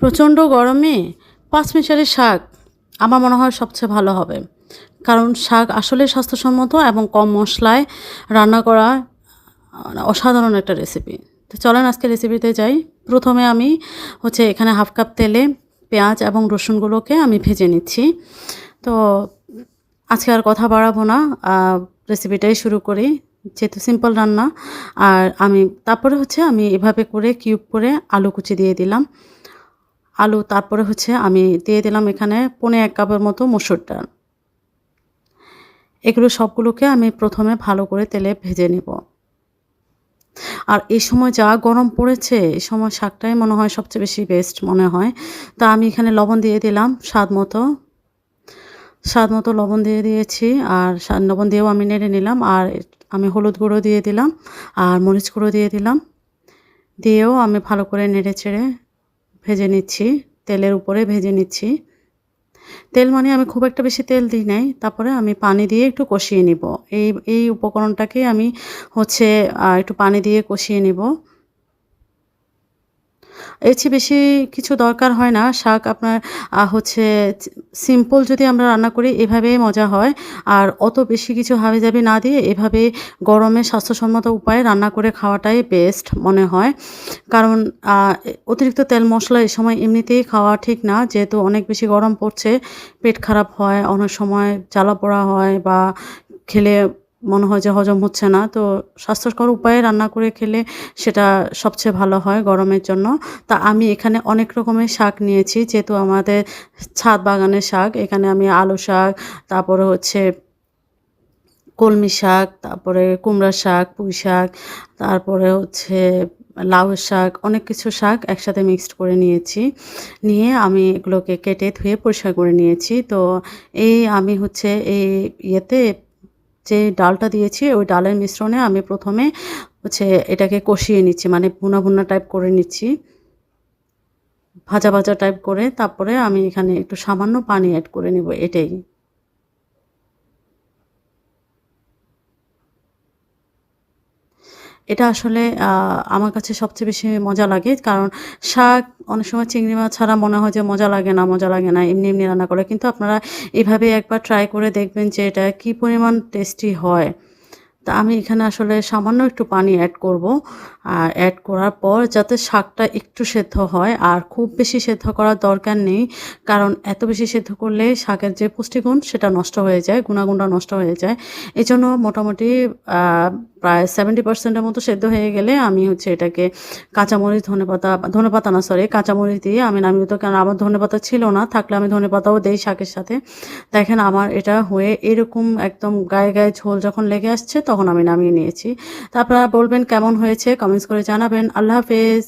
প্রচণ্ড গরমে পাঁচমিশালি শাক আমার মনে হয় সবচেয়ে ভালো হবে। কারণ শাক আসলেই স্বাস্থ্যসম্মত এবং কম মসলায় রান্না করা অসাধারণ একটা রেসিপি। তো চলেন আজকে রেসিপিতে যাই। প্রথমে আমি এখানে 1/2 কাপ তেলে পেঁয়াজ এবং রসুনগুলোকে আমি ভেজে নিচ্ছি। তো আজকে আর কথা বাড়াবো না। রেসিপিটাই শুরু করি। যেহেতু সিম্পল রান্না। আর তারপরে আমি এভাবে করে কিউব করে আলু কুচি দিয়ে দিলাম। আলু তারপরে আমি দিয়ে দিলাম এখানে 1/4 কাপের মতো মসুর ডাল। এগুলো সবগুলোকে আমি প্রথমে ভালো করে তেলে ভেজে নিব। আর এই সময় যা গরম পড়েছে, এই সময় শাকটাই মনে হয় সবচেয়ে বেশি বেস্ট মনে হয়। তো আমি এখানে লবণ দিয়ে দিলাম স্বাদ মতো লবণ দিয়ে দিয়েছি। আর লবণ দিয়েও আমি নেড়ে নিলাম। আর আমি হলুদ গুঁড়ো দিয়ে দিলাম আর মরিচ গুঁড়ো দিয়ে দিলাম। দিয়েও আমি ভালো করে নেড়ে-চেড়ে ভেজে নিচ্ছি। তেলের উপরে ভেজে নিচ্ছি। তেল মানে আমি খুব একটা বেশি তেল দিই নাই। তারপরে আমি পানি দিয়ে একটু কষিয়ে নিব। এই উপকরণটাকে আমি একটু পানি দিয়ে কষিয়ে নিব। এর চেয়ে বেশি কিছু দরকার হয় না। শাক আপনার আ হচ্ছে সিম্পল যদি আমরা রান্না করি এভাবেই মজা হয়। আর অত বেশি কিছু হাবিজাবি না দিয়ে এভাবে গরমে স্বাস্থ্যসম্মত উপায়ে রান্না করে খাওয়াটাই বেস্ট মনে হয়। কারণ অতিরিক্ত তেল মসলা এই সময় এমনিতেই খাওয়া ঠিক না। যেহেতু অনেক বেশি গরম পড়ছে, পেট খারাপ হয়, অনেক সময় জ্বালা-পোড়া হয় বা খেলে মনে হয় যে হজম হচ্ছে না। তো স্বাস্থ্যকর উপায়ে রান্না করে খেলে সেটা সবচেয়ে ভালো হয় গরমের জন্য। তা আমি এখানে অনেক রকমের শাক নিয়েছি। যেহেতু আমাদের ছাদ বাগানের শাক, এখানে আমি আলু শাক, তারপরে কলমি শাক, তারপরে কুমড়া শাক, পুঁই শাক, তারপরে লাউ শাক, অনেক কিছু শাক একসাথে মিক্সড করে নিয়েছি। নিয়ে আমি এগুলোকে কেটে ধুয়ে পরিষ্কার করে নিয়েছি। তো আমি এই ইয়েতে যে ডালটা দিয়েছি, ওই ডালের মিশ্রণে আমি প্রথমে এটাকে কষিয়ে নিচ্ছি। মানে ভুনা টাইপ করে নিচ্ছি। ভাজা টাইপ করে তারপরে আমি এখানে একটু সামান্য পানি এড করে নিব, এটাই। এটা আসলে আমার কাছে সবচেয়ে বেশি মজা লাগে। কারণ শাক অনেক সময় চিংড়ি মাছ ছাড়া মনে হয় যে মজা লাগে না, এমনি রান্না করে। কিন্তু আপনারা এভাবে একবার ট্রাই করে দেখবেন যে এটা কি পরিমাণ টেস্টি হয়। তা আমি এখানে আসলে সামান্য একটু পানি এড করব। আর এড করার পর যাতে শাকটা একটু সেদ্ধ হয়, আর খুব বেশি সেদ্ধ করার দরকার নেই। কারণ এত বেশি সেদ্ধ করলে শাকের যে পুষ্টিগুণ সেটা নষ্ট হয়ে যায়, গুণাগুণটা নষ্ট হয়ে যায়। এজন্য মোটামুটি আ প্রায় 70% এর মতো সেদ্ধ হয়ে গেলে আমি এটাকে কাঁচামরিচ, ধনেপাতা না সরি, কাঁচামরিচ দিয়ে আমি নামিয়ে দিই। কারণ আমার ধনেপাতা ছিল না, থাকলে আমি ধনেপাতাও দেই শাকের সাথে। দেখেন আমার এটা হয়ে এরকম একদম গায়ে ঝোল যখন লেগে আসছে তখন আমি নামিয়ে নিয়েছি। তো আপনারা বলবেন কেমন হয়েছে? কমেন্টস করে জানাবেন। আল্লাহ হাফেজ।